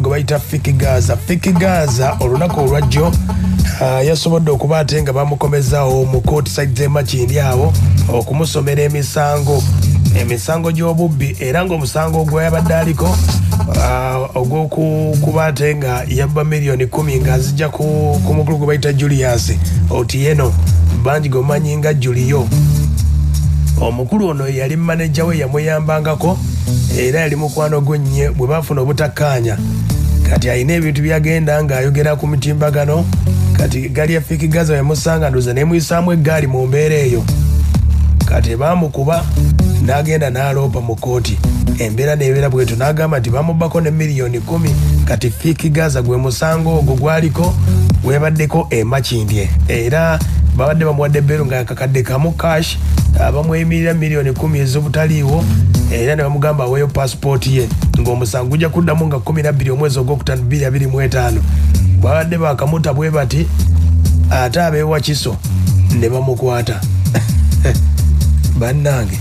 gwe bayita Fiki Gaza. Fiki Gaza olunaku olwajjo yasobodde okuba ate nga bamukomezaawo mu court side z'Emakindi awo okumusomera emisango gy'obubbi era ng'omusango ogweyabadde aliko ogw'okuba ate nga yabba miliyoni 10 ng'azijja ku mukulu gwe bayita Julius Otieno bangi gomanyi nga Julio. Omukulu ono yali manager we yamuyambangako era yali mukwano gwe nnyo bwe bafuna obutakkaanya. Kati alina ebintu byagenda ng'ayogera ku mitimbagano. Kati gali ya Fiki Gaza yamusanga ndoza nemuyisaamu eggaali mu mbeera eyo. Kati bamukuba n'agenda n'aloopa mu kooti. Embeera n'ebeera bwetu n'agamba nti bamubbako ne miliyoni 10. Kati Fiki Gaza gwe musango ogwo gwaliko webaddeko Emakindi era babadde bamuwadde bbeeru nga yakakadde kamu cash bamuyimirira miliyoni 10 ez'obutaliiwo era ne bamugamba aweeyo passport ye ng'omusango gujja kuddamu nga 12 omwezi ogwokutaano 2025. Babadde bakamuta bwe bati ate ab'ewakiso ne bamukwata. Bannange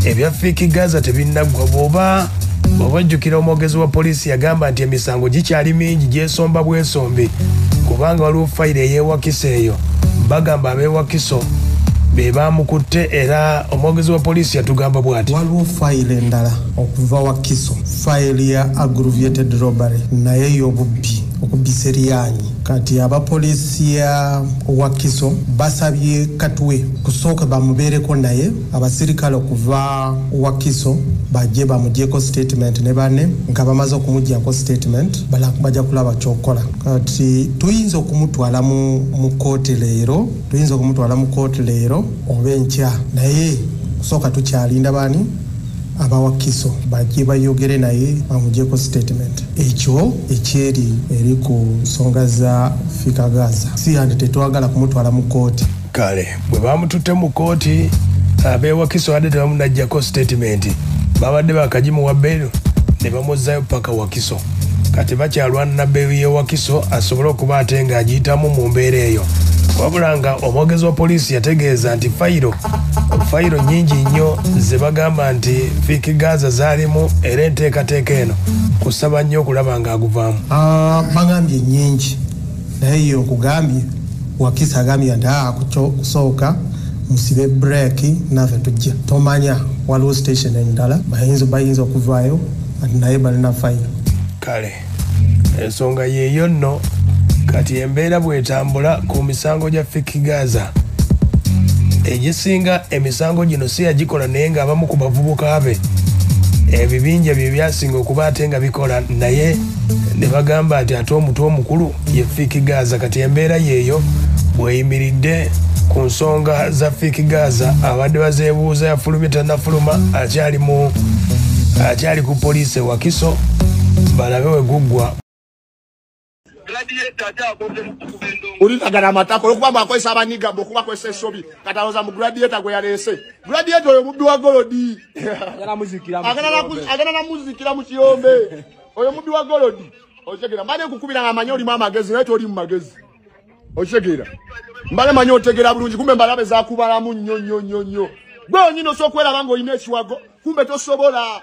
ebya Fiki Gaza tebinnaggwa bw'oba jjukira omwogezi wa poliisi yagamba nti emisango gikyali mingi gyesomba bwesombi kubanga waliwo fayiro ey'ewakiso eyo bagamba ab'ewakiso be bamukutte era omwogezi wa poliisi yatugamba bw'ati waliwo fayiro endala okuva Wakiso fayiro ya aggravated robbery naye y'obubbi okubbisa eryanyi kati abapoliisi ya Wakiso basabye Katwe kusooka bamubeereko naye abasirikale okuva Wakiso bajje bamugyeko statement ne bane nga bamaze okumugyako statement bajja kulaba kyokola kati tuyinza okumutwala mu kooti leero oba enkya naye kusooka tukyalinda bani abawakiso bajje bayogere naye bamugyeko statement ekyo ekyeri eri ku nsonga za Fiki Gaza si andi tetwagala kumutwala mu kooti kale bwe bamututte mu kooti ab'ewakiso ate tebamunaggyako statement babadde bakagimuwa bbeeru ne bamuzzayo paka Wakiso kati bakyalwana na bbeeru y'ewakiso asobole okuba ate ng'agiyitamu mu mbeera eyo wabula nga omwogezi wa poliisi yategeeza nti fayiro nnyingi nnyo ze bagamba nti Fiki Gaza zaalimu era enteekateeka eno kusaba nnyo okulaba ng'aguvaamu. Bagambye nnyingi naye yo nkugambye Wakiso agambye nti kusooka musibe breaki naffe tujja tomanya waliwo station endala bayinza okuvaayo naye balina fayiro. Kale ensonga yeeyo nno kati embeera bwetambula ku misango gya Fiki Gaza egisinga emisango gino si yagikola naye ng'abamu ku bavubuka be ebibinja bye byasinga okuba ate nga bikola naye ne bagamba nti ate omutwe omukulu ye Fiki Gaza. Kati embeera yeeyo bweyimiridde ku nsonga za Fiki Gaza abadde bazeebuuza yafulumye tannafuluma akyali ku poliisi Wakiso balabe we guggwa. Ulitagana matako okuba akozesa abaniga bokuba akozesa esobi kataloza mu gladiator gwe yalese gladiator oyo mubbi wa golodi agana na muzikira mu kiyombe oyo mubbi wa golodi okyegera mbale nkukubira nga manyi olimu amagezi naye toli mu magezi okyegera mbale manyi otegera bulungi kumbe mbalabe zakubalamu nnyo gwe onyine osokweraba ng'olina ekiwago kumbe tosobola.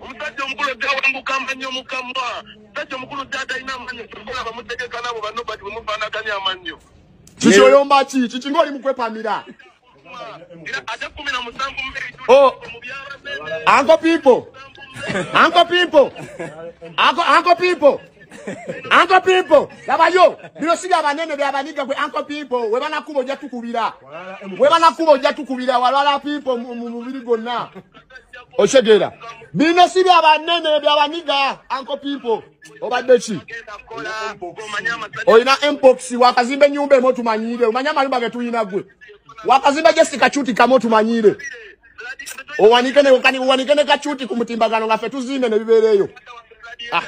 Omusajja omukulu gawambuka amannyo mukamwa omusajja omukulu taata alina amannyo tukola bamutegeka nabo bano bati bwemufaanaganya amannyo kikyoyomba ki kiki ng'oli mu kwepamira ate 17 mu byabadde Uncle people labayo bino si abanene byabaniga gwe Uncle people webanakuba ojja tukubira walala people mu mubiri gonna oshegera bino si abanene byabaniga Uncle people obadde ki oyina mpox wakazimba ennyumba emo tumanyire umanya amayumba getuyina gwe wakazimba Jessica Chuti kamo tumanyire owanike ne kachuti ku mutimbagano nga ffe tuzimbe ne bibeereyo.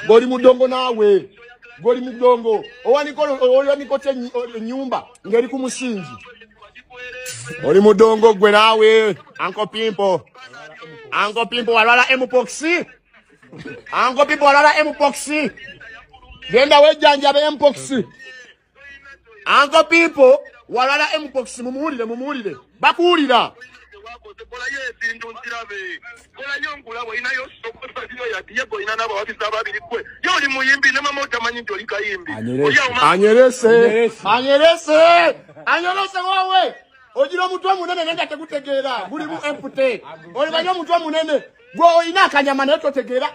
Goli mudongo nawe goli mudongo owaniko nyumba ngeri ku musingi oli mudongo gwe nawe Uncle Pimpo walala mpox genda wejjanjabe mpox Uncle Pimpo walala mpox mumuwulire bakuwulira wakoze kola yezindu nsirabe kola yongulabo inayo sokosa zino yadiego ina nabo wabisa babiri kwe yoli muyimbi ne mama utamanyi ndio likayimbi anyerese wawe ojiro mutwa munene nenda tekutegera buli mu empute oli banyo mutwa munene gwo ina akanyama nayo totegera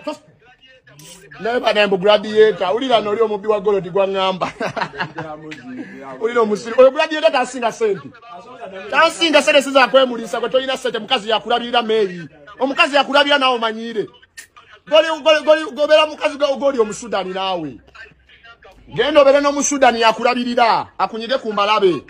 neba nembo gladiator ulira noli omubi wa golodi gwa ngamba ulira omusiri oyo gladiator tasinga sente siza kwemulisa kwe toyina sente mukazi yakulabira meyi omukazi yakulabira nawo manyire gobera mukazi goli omusudani nawe gendo bere no musudani yakulabirira akunyige kumbalabe